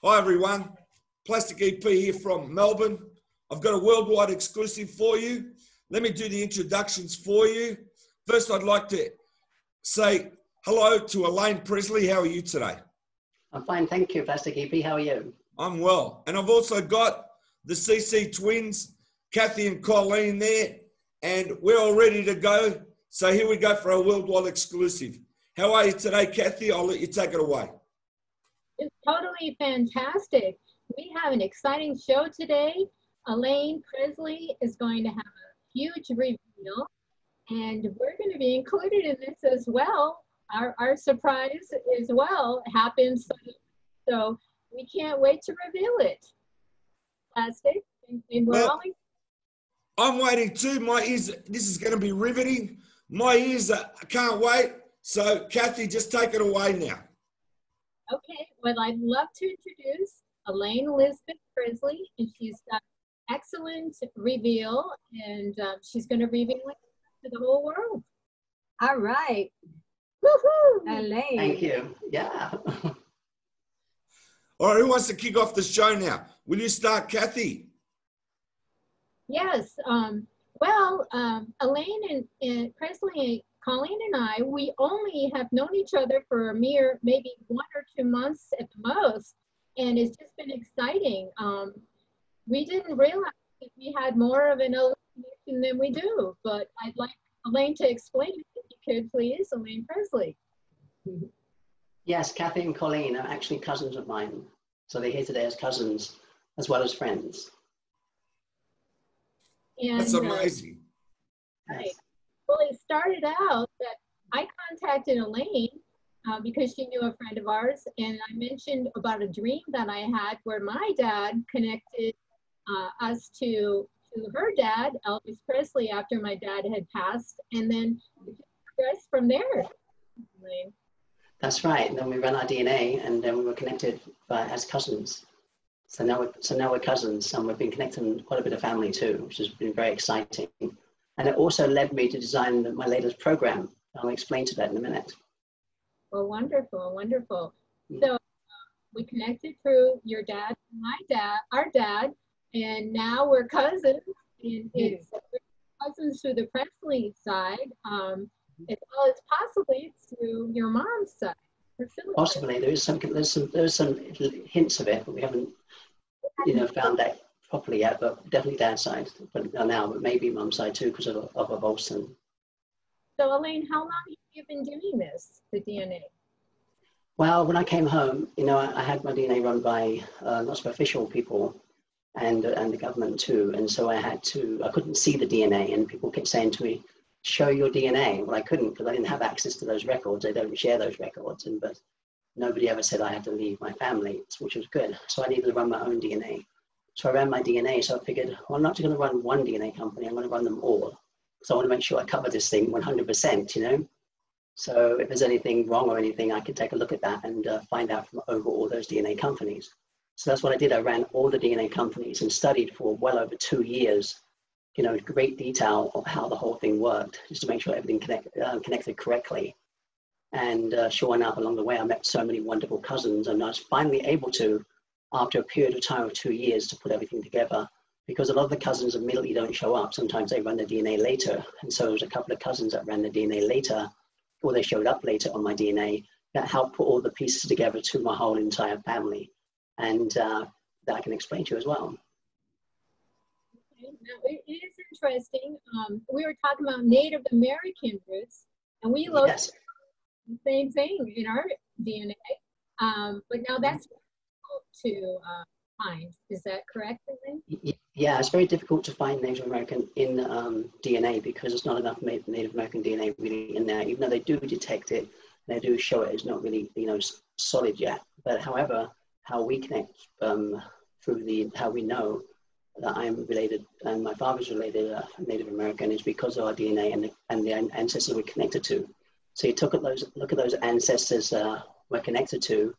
Hi everyone, Plastic EP here from Melbourne. I've got a worldwide exclusive for you. Let me do the introductions for you. First, I'd like to say hello to Elaine Presley. How are you today? I'm fine, thank you, Plastic EP. How are you? I'm well. And I've also got the CC twins, Kathy and Colleen there, and we're all ready to go. So here we go for our worldwide exclusive. How are you today, Kathy? I'll let you take it away. It's totally fantastic. We have an exciting show today. Elaine Presley is going to have a huge reveal, and we're going to be included in this as well. Our surprise as well happens, so we can't wait to reveal it. Plastic, and we're all. I'm waiting too. My ears. This is going to be riveting. My ears. I can't wait. So, Kathy, just take it away now. Okay, well, I'd love to introduce Elaine Elizabeth Presley, and she's got excellent reveal, and she's going to reveal it to the whole world. All right. Woohoo! Elaine. Thank you. Yeah. All right, who wants to kick off the show now? Will you start, Kathy? Yes. Elaine and Presley, Colleen and I, we only have known each other for a mere maybe 1 or 2 months at the most, and it's just been exciting. We didn't realize that we had more of an connection than we do, but I'd like Elaine to explain it, if you could, please. Elaine Presley. Yes, Kathy and Colleen are actually cousins of mine. So they're here today as cousins as well as friends. And, that's amazing. Right. Well, it started out that I contacted Elaine because she knew a friend of ours, and I mentioned about a dream that I had where my dad connected us to her dad, Elvis Presley, after my dad had passed, and then it progressed from there. Elaine. That's right. And then we ran our DNA, and then we were connected as cousins. So now we're cousins, and we've been connecting quite a bit of family too, which has been very exciting. And it also led me to design my latest program. I'll explain to that in a minute. Well, wonderful, wonderful. So we connected through your dad, my dad, our dad, and now we're cousins. And it's cousins through the Presley side, as well as possibly through your mom's side. Possibly, there's some hints of it, but we haven't, found that properly yet. But definitely dad's side, but maybe mom's side too, because of Olsen. So, Elaine, how long have you been doing this, the DNA? Well, when I came home, I had my DNA run by lots of official people and the government too, and so I couldn't see the DNA, and people kept saying to me, show your DNA. Well, I couldn't because I didn't have access to those records. They don't share those records, but nobody ever said I had to leave my family, which was good. So I needed to run my own DNA. So I ran my DNA. So I figured, well, I'm not just going to run one DNA company. I'm going to run them all. So I want to make sure I cover this thing 100%, So if there's anything wrong or anything, I can take a look at that and find out from over all those DNA companies. So that's what I did. I ran all the DNA companies and studied for well over 2 years, great detail of how the whole thing worked, just to make sure everything connected correctly. And sure enough, along the way, I met so many wonderful cousins, and I was finally able to, after a period of time of 2 years, to put everything together, because a lot of the cousins immediately don't show up. Sometimes they run the DNA later. And so there was a couple of cousins that ran the DNA later, or they showed up later on my DNA, that helped put all the pieces together to my whole entire family. And that I can explain to you as well. Now, it is interesting. We were talking about Native American roots, and we looked at the same thing in our DNA. But now that's difficult to find. Is that correct, Elaine? Yeah, it's very difficult to find Native American in DNA because there's not enough Native American DNA really in there. Even though they do detect it, they do show it. It's not really, solid yet. But however, how we connect through how we know that I'm related and my father's related Native American is because of our DNA and the ancestors we're connected to. So you look at those ancestors we're connected to,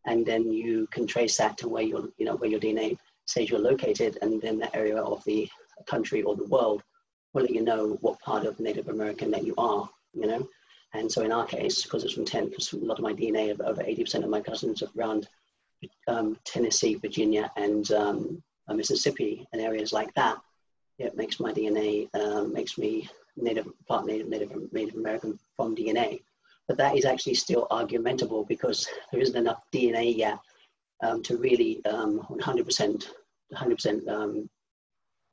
and then you can trace that to where your DNA says you're located, and then that area of the country or the world will let you know what part of Native American that you are, And so in our case, because it's from 10, because a lot of my DNA, over 80% of my cousins are around Tennessee, Virginia, and Mississippi, and areas like that, it makes my DNA, makes me Native American from DNA. But that is actually still argumentable because there isn't enough DNA yet to really 100%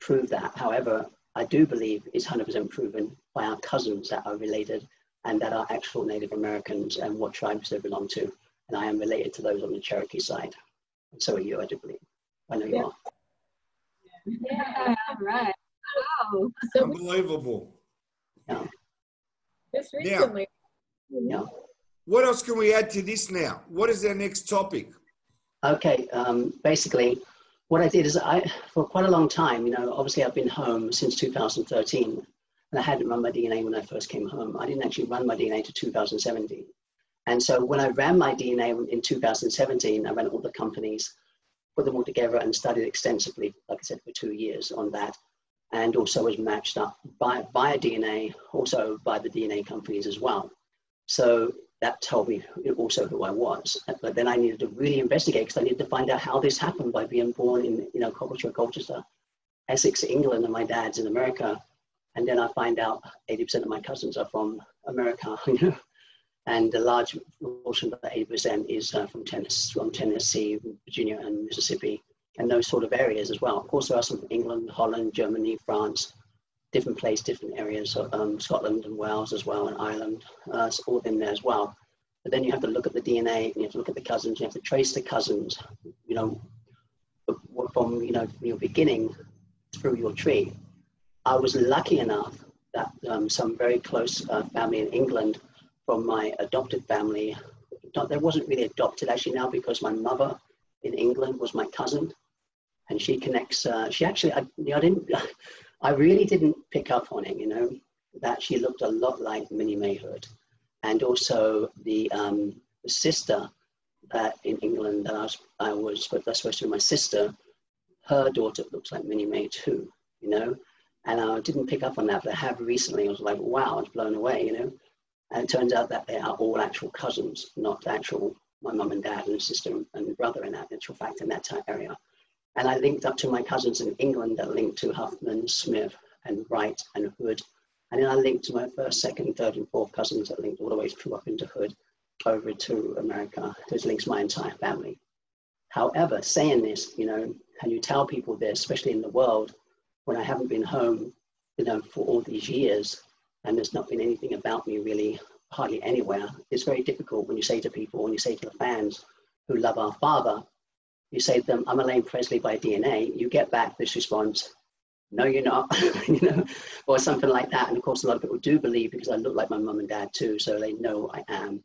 prove that. However, I do believe it's 100% proven by our cousins that are related and that are actual Native Americans and what tribes they belong to. And I am related to those on the Cherokee side. And so are you, I do believe. I know you are. Yeah, right. Wow. So Unbelievable. Yeah. just recently. Yeah. What else can we add to this now? What is our next topic? Okay, basically, what I did is for quite a long time, you know, obviously I've been home since 2013, and I hadn't run my DNA when I first came home. I didn't actually run my DNA to 2017. And so when I ran my DNA in 2017, I ran all the companies, put them all together and studied extensively, like I said, for 2 years on that. And also was matched up via DNA, also by the DNA companies as well. So that told me also who I was. But then I needed to really investigate because I needed to find out how this happened by being born in, you know, Colchester, Essex, England, and my dad's in America. And then I find out 80% of my cousins are from America, you know, and a large portion of that 80% is from Tennessee, Virginia, and Mississippi, and those sort of areas as well. Of course, there are some from England, Holland, Germany, France, different place, different areas, Scotland and Wales as well, and Ireland, it's all in there as well. But then you have to look at the DNA, and you have to look at the cousins, you have to trace the cousins, you know, from, you know, your beginning through your tree. I was lucky enough that some very close family in England from my adopted family, there wasn't really adopted actually now because my mother in England was my cousin, and she connects, she actually, I really didn't pick up on it, you know, that she looked a lot like Minnie May Hood. And also the sister that in England that I was supposed to be my sister, her daughter looks like Minnie May too, you know. And I didn't pick up on that, but I have recently. I was like, wow, I was blown away, you know. And it turns out that they are all actual cousins, not actual my mum and dad and sister and brother in that actual fact in that area. And I linked up to my cousins in England that linked to Huffman, Smith, and Wright and Hood. And then I linked to my first, second, third, and fourth cousins that linked all the way through up into Hood, over to America. This links my entire family. However, saying this, you know, and you tell people this, especially in the world, when I haven't been home, you know, for all these years, and there's not been anything about me really, hardly anywhere. It's very difficult when you say to people, when you say to the fans who love our father, you say to them, I'm Elaine Presley by DNA, you get back this response, no, you're not, you know, or something like that. And of course, a lot of people do believe because I look like my mum and dad too, so they know I am.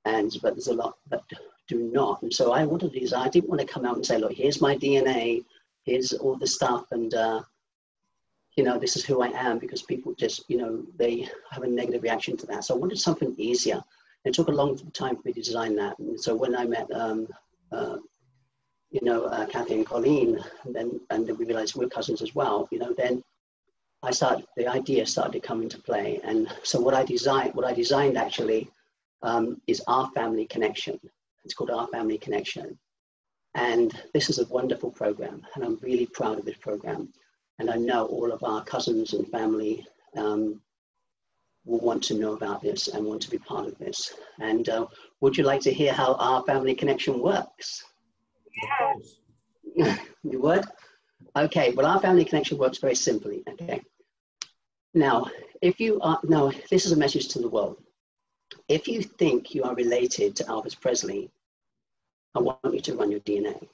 But there's a lot that do not. And so I wanted to do, I didn't want to come out and say, look, here's my DNA, here's all the stuff, and you know, this is who I am, because people just, you know, they have a negative reaction to that. So I wanted something easier. It took a long time for me to design that. And so when I met, you know, Kathy and Colleen, and then we realized we're cousins as well, you know, then the idea started to come into play. And so what I designed actually is Our Family Connection. It's called Our Family Connection. And this is a wonderful program, and I'm really proud of this program. And I know all of our cousins and family will want to know about this and want to be part of this. And would you like to hear how Our Family Connection works? Yeah. You would? Okay, well, Our Family Connection works very simply, okay? Now, this is a message to the world. If you think you are related to Elvis Presley, I want you to run your DNA.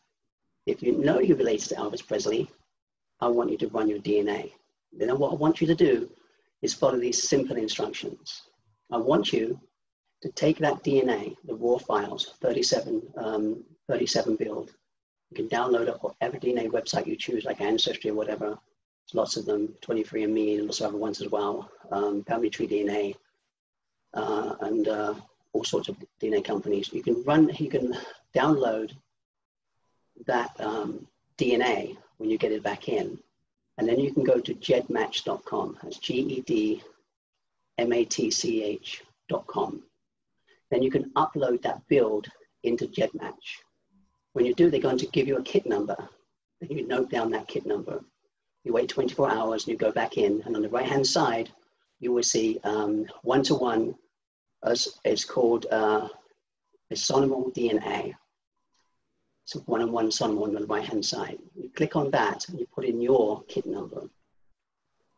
If you know you're related to Elvis Presley, I want you to run your DNA. Then what I want you to do is follow these simple instructions. I want you to take that DNA, the raw files, 37 build. You can download it whatever DNA website you choose, like Ancestry or whatever. There's lots of them, 23andMe and lots of other ones as well, Family Tree DNA, and all sorts of DNA companies. You can download that DNA when you get it back in, and then you can go to gedmatch.com. That's GEDMATCH.com. Then you can upload that build into Gedmatch. When you do, they're going to give you a kit number. And you note down that kit number. You wait 24 hours and you go back in, and on the right-hand side, you will see one-to-one, it's called isonomal DNA. So one-on-one sonomal on the right-hand side. You click on that and you put in your kit number.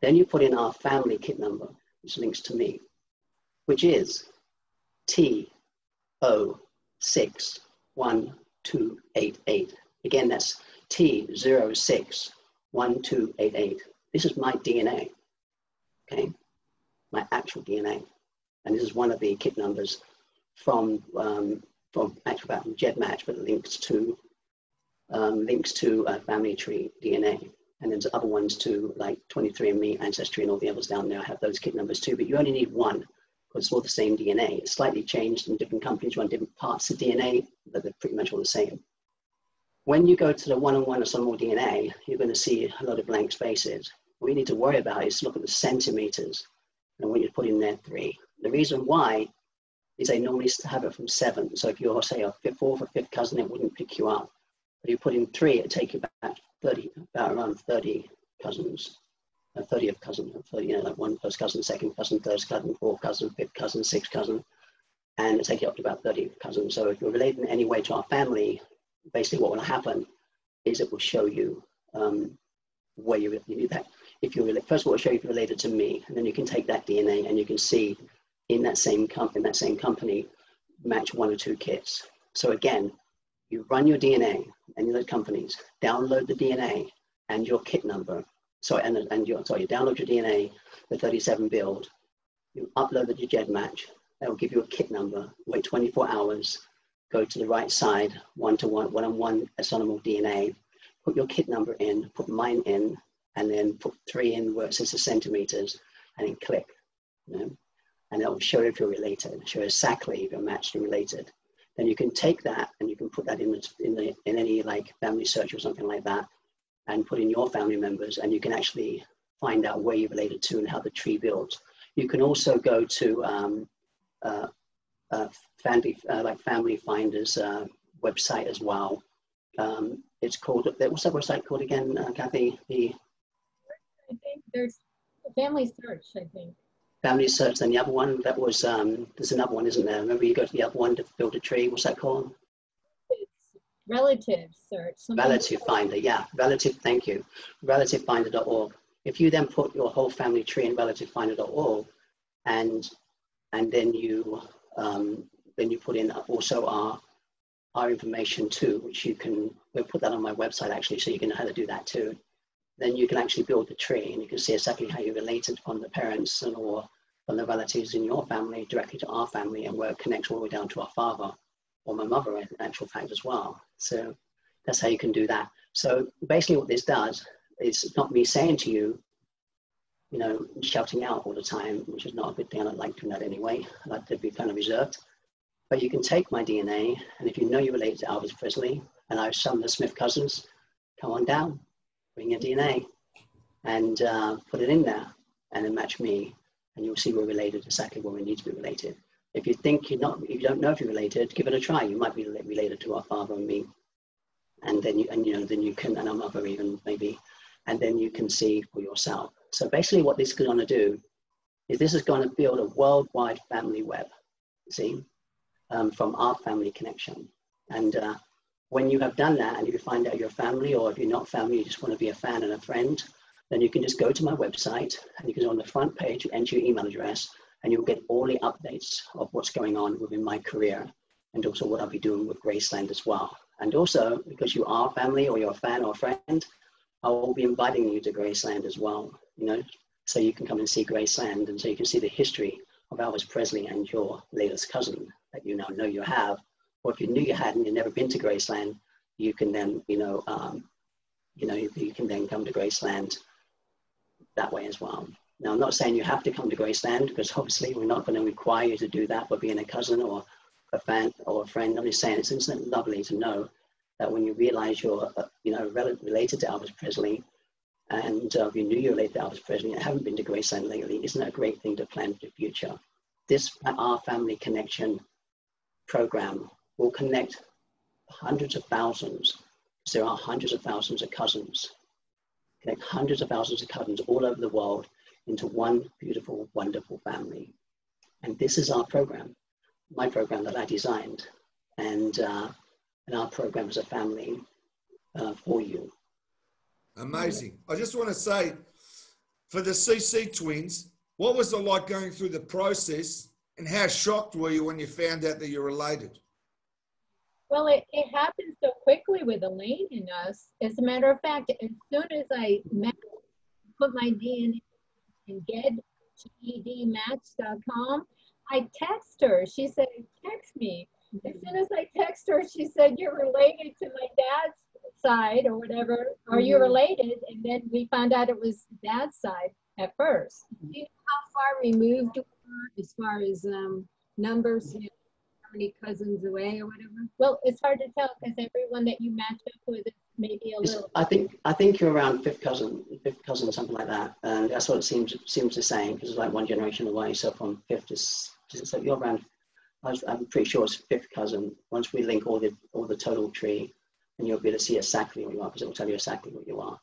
Then you put in our family kit number, which links to me, which is T061288. Again, that's T061288. This is my DNA, okay? My actual DNA. And this is one of the kit numbers from Gedmatch, but links to family tree DNA. And there's other ones too, like 23andMe, Ancestry, and all the others down there have those kit numbers too, but you only need one because it's all the same DNA. It's slightly changed and different companies run different parts of DNA, but they're pretty much all the same. When you go to the one-on-one isonomal DNA, you're going to see a lot of blank spaces. What you need to worry about is look at the centimeters. And I want you to put in there 3. The reason why is they normally have it from 7. So if you're, say, a 4th or 5th cousin, it wouldn't pick you up. But you put in 3, it'd take you about around 30 cousins, 30 of cousins, 30, you know, like 1 first cousin, 2nd cousin, 3rd cousin, 4th cousin, 5th cousin, 6th cousin, and it'll take you up to about 30 cousins. So if you're related in any way to our family, basically what will happen is it will show you where you that. If you're first of all, it'll show you if you're related to me, and then you can take that DNA and you can see in that same company match 1 or 2 kits. So again, you run your DNA and those companies, download the DNA and your kit number. You download your DNA, the 37 build, you upload it to Gedmatch, that will give you a kit number, wait 24 hours, go to the right side, one-on-one isonomal DNA, put your kit number in, put mine in, and then put 3 in where it says the centimeters, and then click, you know? And it will show if you're related, show exactly if you're matched and related. Then you can take that and you can put that in any like family search or something like that, and put in your family members, and you can actually find out where you're related to and how the tree builds. You can also go to Family Finder's website as well. It's called, what's that website called again, Kathy? I think there's Family Search, I think. Family Search, then the other one that was, there's another one, isn't there? Remember you go to the other one to build a tree, what's that called? It's Relative Search. Relative Finder, yeah, thank you. Relativefinder.org. If you then put your whole family tree in relativefinder.org, and then you put in also our information too, which we'll put that on my website actually, so you can know how to do that too. Then you can actually build the tree and you can see exactly how you're related from the parents or from the relatives in your family directly to our family, and where it connects all the way down to our father or my mother in actual fact as well. So that's how you can do that. So basically what this does is not me saying to you, you know, shouting out all the time, which is not a good thing. I don't like doing that anyway. I like to be kind of reserved. But you can take my DNA, and if you know you're related to Elvis Presley, and I have some of the Smith cousins, come on down, bring your DNA, and put it in there, and then match me, and you'll see we're related exactly where we need to be related. If you think if you don't know if you're related, give it a try. You might be related to our father and me, and then you can, and our mother even maybe, and then you can see for yourself. So basically, what this is going to do is this is going to build a worldwide family web. See, from our family connection, and when you have done that, and you find out your family, or if you're not family, you just want to be a fan and a friend, then you can just go to my website, and you can go on the front page, you enter your email address, and you'll get all the updates of what's going on within my career, and also what I'll be doing with Graceland as well. And also, because you are family, or you're a fan or a friend, I will be inviting you to Graceland as well, you know, so you can come and see Graceland, and so you can see the history of Elvis Presley and your latest cousin that you now know you have. Or if you knew you hadn't, you've never been to Graceland, you can then, you can then come to Graceland that way as well. Now, I'm not saying you have to come to Graceland, because obviously we're not going to require you to do that by being a cousin or a fan or a friend. I'm just saying it's lovely to know that when you realize you're, related to Elvis Presley, and if you knew you were related to Elvis Presley and haven't been to Graceland lately, isn't that a great thing to plan for the future? This Our Family Connection program will connect hundreds of thousands, because there are hundreds of thousands of cousins, connect hundreds of thousands of cousins all over the world into one beautiful, wonderful family. And this is our program, my program that I designed, and our program is a family for you. Amazing. I just want to say, for the CC twins, what was it like going through the process, and how shocked were you when you found out that you're related? Well, it happened so quickly with Elaine and us. As a matter of fact, as soon as I put my DNA in Gedmatch.com, I text her. She said, text me. As soon as I text her, she said, you're related to my dad's side or whatever. Are you related? And then we found out it was dad's side at first. Do you know how far removed you are as far as numbers, you know, how many cousins away or whatever? Well, it's hard to tell because everyone that you match up with is maybe a little. I think you're around fifth cousin, something like that. And that's what it seems to say, because it's like one generation away. So from fifth to, so you're around, I'm pretty sure it's fifth cousin. Once we link all the total tree, and you'll be able to see exactly what you are, because it will tell you exactly what you are.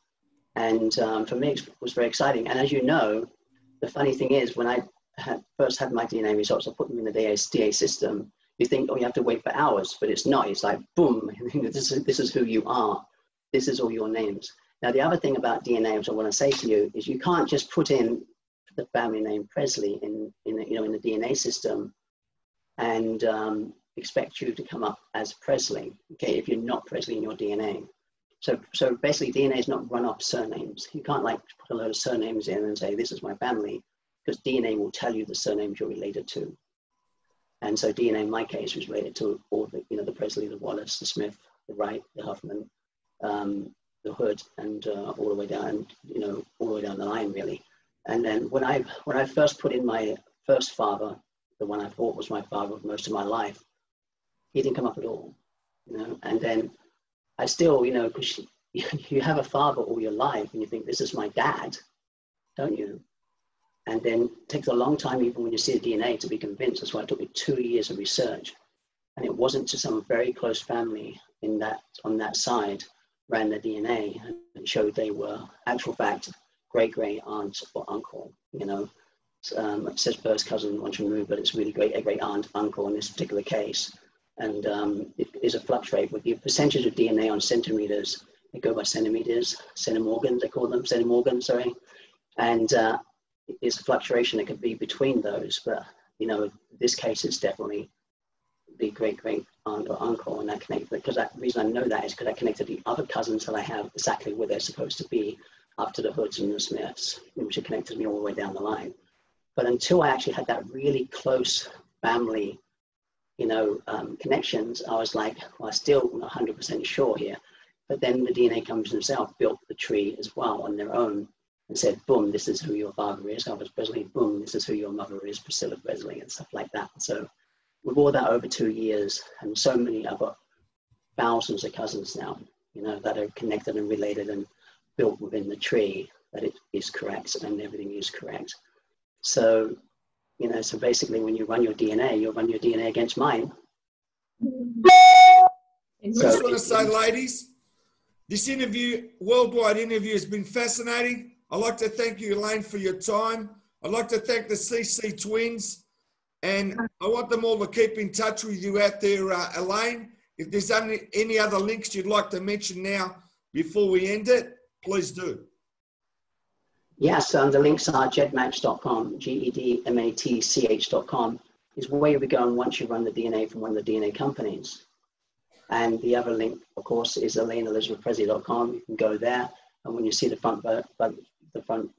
And for me, it was very exciting. And as you know, the funny thing is, when I first had my DNA results, I put them in the DA system. You think, oh, you have to wait for hours, but it's not. It's like, boom, this is who you are. This is all your names. Now, the other thing about DNA, which I want to say to you, is you can't just put in the family name Presley in the DNA system and expect you to come up as Presley, okay, if you're not Presley in your DNA. So basically, DNA is not run off surnames. You can't like put a load of surnames in and say, this is my family, because DNA will tell you the surnames you're related to. And so DNA, in my case, was related to all the, the Presley, the Wallace, the Smith, the Wright, the Huffman, the Hood, and all the way down, all the way down the line, really. And then when I first put in my first father, the one I thought was my father for most of my life, he didn't come up at all, And then I still, because you have a father all your life, and you think, this is my dad, don't you? And then it takes a long time, even when you see the DNA, to be convinced. That's why it took me 2 years of research. And it wasn't to some very close family on that side ran the DNA and showed they were, actual fact, great aunt or uncle. It says first cousin once removed, but it's really great aunt, uncle in this particular case. And it is a flux rate with the percentage of DNA on centimeters. They go by centimeters, centimorgans, they call them, centimorgans, sorry. And it's a fluctuation that could be between those, but this case it's definitely the great aunt or uncle, and that connected, because the reason I know that is because I connected the other cousins that I have exactly where they're supposed to be after the Hoods and the Smiths, which have connected me all the way down the line. But until I actually had that really close family, connections, I was like, well, I'm still not 100% sure here. But then the DNA companies themselves built the tree as well on their own and said, boom, this is who your father is, Elvis Presley, boom, this is who your mother is, Priscilla Presley, and stuff like that. So with all that over 2 years, and so many, I've got thousands of cousins now, that are connected and related and built within the tree, that it is correct and everything is correct. So, so basically when you run your DNA, you'll run your DNA against mine. I just want to say, ladies, this worldwide interview has been fascinating. I'd like to thank you, Elaine, for your time. I'd like to thank the CC twins, and I want them all to keep in touch with you out there, Elaine. If there's any other links you'd like to mention now before we end it, please do. Yes, the links are gedmatch.com, gedmatch.com is where you'll be going once you run the DNA from one of the DNA companies. And the other link, of course, is ElaineElizabethPresley.com. You can go there, and when you see the front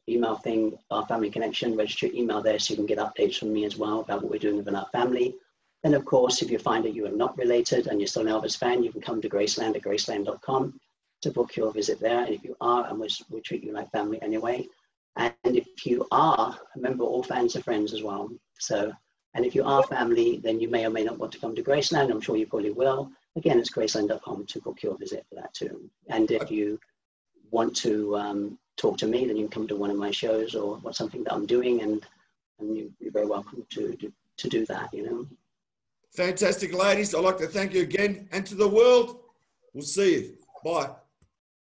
email thing, our family connection, register your email there so you can get updates from me as well about what we're doing within our family. Then, of course, if you find that you are not related and you're still an Elvis fan, you can come to Graceland at Graceland.com to book your visit there. And if you are, and we treat you like family anyway. And if you are, remember, all fans are friends as well. So, and if you are family, then you may or may not want to come to Graceland. I'm sure you probably will. Again, it's Graceland.com to book your visit for that too. And if you want to talk to me, then you can come to one of my shows or something that I'm doing, and you're very welcome to do that, Fantastic, ladies. I'd like to thank you again. And to the world, we'll see you. Bye.